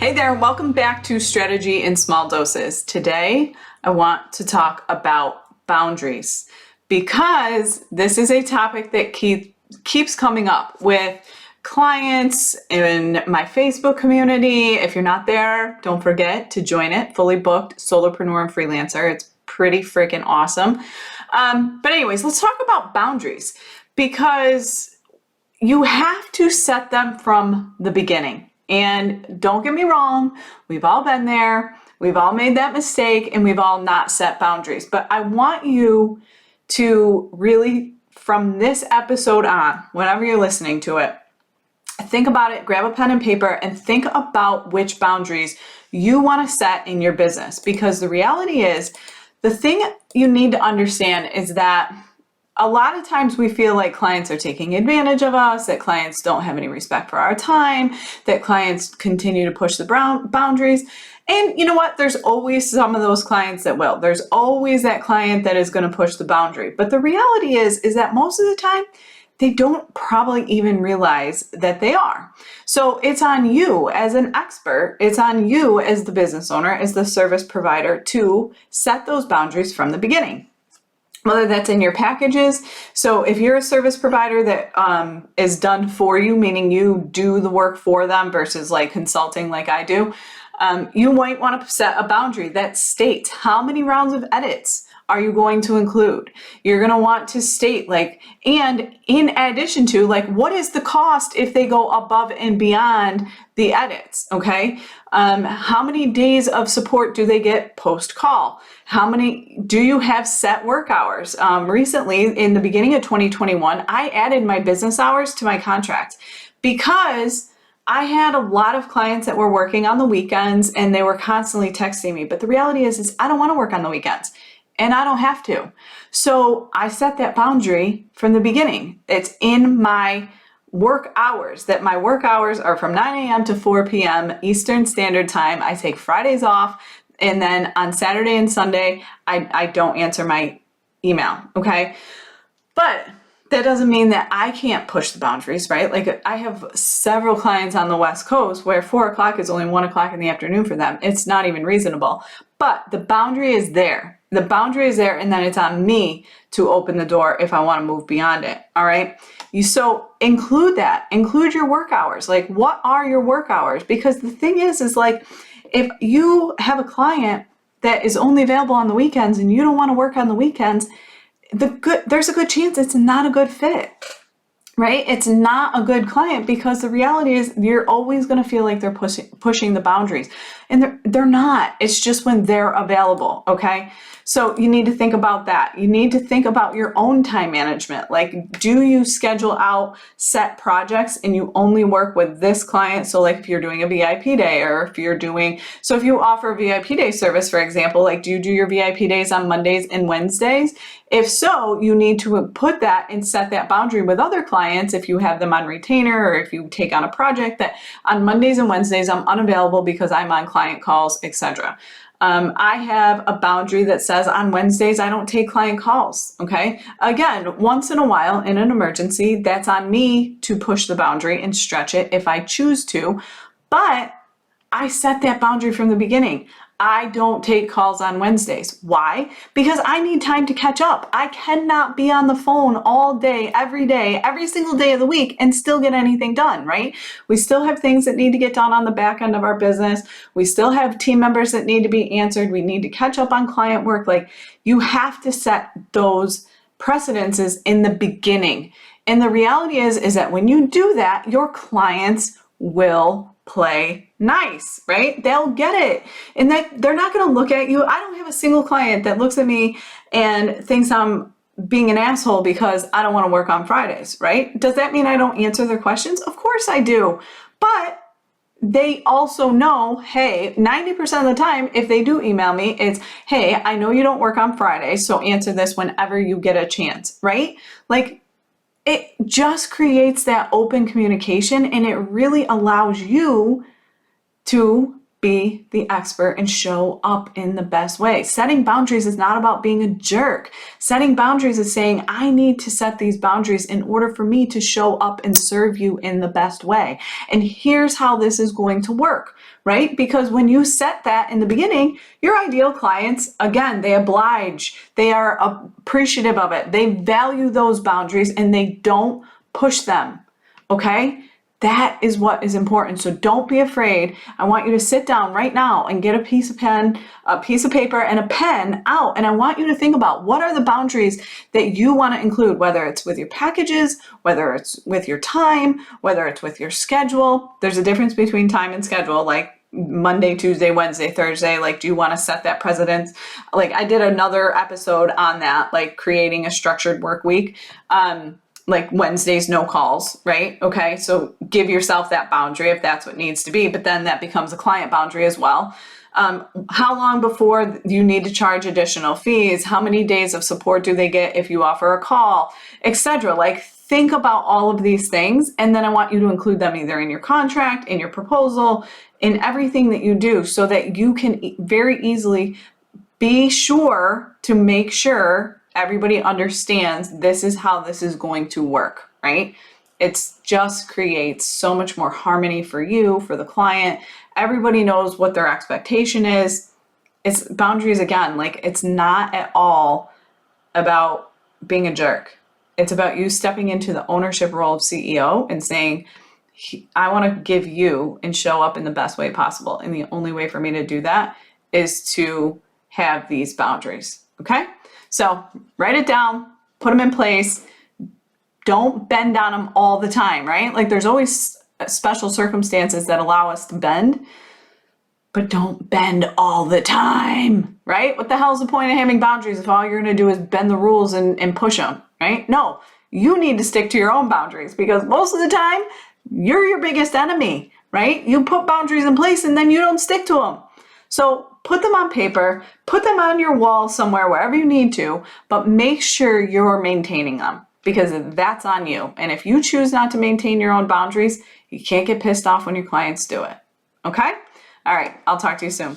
Hey there, welcome back to Strategy in Small Doses. Today, I want to talk about boundaries because this is a topic that keeps coming up with clients in my Facebook community. If you're not there, don't forget to join it. Fully booked, solopreneur and freelancer. It's pretty freaking awesome. But anyways, let's talk about boundaries because you have to set them from the beginning. And don't get me wrong, we've all been there, we've all made that mistake, and we've all not set boundaries. But I want you to really, from this episode on, whenever you're listening to it, think about it, grab a pen and paper, and think about which boundaries you want to set in your business. Because the reality is, the thing you need to understand is that a lot of times we feel like clients are taking advantage of us, that clients don't have any respect for our time, that clients continue to push the boundaries. And you know what? There's always some of those clients that will. There's always that client that is going to push the boundary. But the reality is that most of the time, they don't probably even realize that they are. So it's on you as an expert, it's on you as the business owner, as the service provider to set those boundaries from the beginning. Whether that's in your packages. So if you're a service provider that is done for you, meaning you do the work for them versus like consulting like I do, you might want to set a boundary that states how many rounds of edits are you going to include. You're going to want to state like, and in addition to like, what is the cost if they go above and beyond the edits, okay? How many days of support do they get post-call? How many, do you have set work hours? Recently, in the beginning of 2021, I added my business hours to my contract because I had a lot of clients that were working on the weekends and they were constantly texting me. But the reality is I don't want to work on the weekends. And I don't have to. So I set that boundary from the beginning. It's in my work hours, that my work hours are from 9 a.m. to 4 p.m. Eastern Standard Time. I take Fridays off. And then on Saturday and Sunday, I don't answer my email, okay? But that doesn't mean that I can't push the boundaries, right? Like I have several clients on the West Coast where 4 o'clock is only 1 o'clock in the afternoon for them. It's not even reasonable. But the boundary is there. The boundary is there, and then it's on me to open the door if I want to move beyond it, all right? So include that. Include your work hours. Like, what are your work hours? Because the thing is like, if you have a client that is only available on the weekends and you don't want to work on the weekends, there's a good chance it's not a good fit, right? It's not a good client because the reality is you're always going to feel like they're pushing the boundaries, and they're not. It's just when they're available, okay? So you need to think about that. You need to think about your own time management. Like, do you schedule out set projects and you only work with this client? So like if you're doing a VIP day, or if you're doing, so if you offer a VIP day service, for example, like do you do your VIP days on Mondays and Wednesdays? If so, you need to put that and set that boundary with other clients if you have them on retainer, or if you take on a project that on Mondays and Wednesdays I'm unavailable because I'm on client calls, etc. I have a boundary that says on Wednesdays I don't take client calls, okay? Again, once in a while in an emergency, that's on me to push the boundary and stretch it if I choose to, but I set that boundary from the beginning. I don't take calls on Wednesdays. Why? Because I need time to catch up. I cannot be on the phone all day, every single day of the week and still get anything done, right? We still have things that need to get done on the back end of our business. We still have team members that need to be answered. We need to catch up on client work. Like, you have to set those precedences in the beginning. And the reality is that when you do that, your clients will play nice, right? They'll get it. And they're not going to look at you. I don't have a single client that looks at me and thinks I'm being an asshole because I don't want to work on Fridays, right? Does that mean I don't answer their questions? Of course I do. But they also know, hey, 90% of the time, if they do email me, it's, hey, I know you don't work on Fridays, so answer this whenever you get a chance, right? Like, it just creates that open communication, and it really allows you to be the expert and show up in the best way. Setting boundaries is not about being a jerk. Setting boundaries is saying, I need to set these boundaries in order for me to show up and serve you in the best way. And here's how this is going to work, right? Because when you set that in the beginning, your ideal clients, again, they oblige, they are appreciative of it, they value those boundaries, and they don't push them, okay? That is what is important. So don't be afraid. I want you to sit down right now and get a piece of paper and a pen out. And I want you to think about what are the boundaries that you want to include, whether it's with your packages, whether it's with your time, whether it's with your schedule. There's a difference between time and schedule, like Monday, Tuesday, Wednesday, Thursday. Like, do you want to set that precedence? Like, I did another episode on that, like creating a structured work week. Like Wednesdays, no calls, right? Okay, so give yourself that boundary if that's what needs to be, but then that becomes a client boundary as well. How long before you need to charge additional fees? How many days of support do they get if you offer a call, etc.? Like, think about all of these things, and then I want you to include them either in your contract, in your proposal, in everything that you do, so that you can very easily be sure to make sure everybody understands this is how this is going to work, right? It's just creates so much more harmony for you, for the client. Everybody knows what their expectation is. It's boundaries, again, like, it's not at all about being a jerk. It's about you stepping into the ownership role of CEO and saying, I want to give you and show up in the best way possible. And the only way for me to do that is to have these boundaries, okay? So write it down, put them in place. Don't bend on them all the time, right? Like, there's always special circumstances that allow us to bend, but don't bend all the time, right? What the hell is the point of having boundaries if all you're going to do is bend the rules and push them, right? No, you need to stick to your own boundaries, because most of the time you're your biggest enemy, right? You put boundaries in place and then you don't stick to them. So put them on paper, put them on your wall somewhere, wherever you need to, but make sure you're maintaining them, because that's on you. And if you choose not to maintain your own boundaries, you can't get pissed off when your clients do it. Okay? All right, I'll talk to you soon.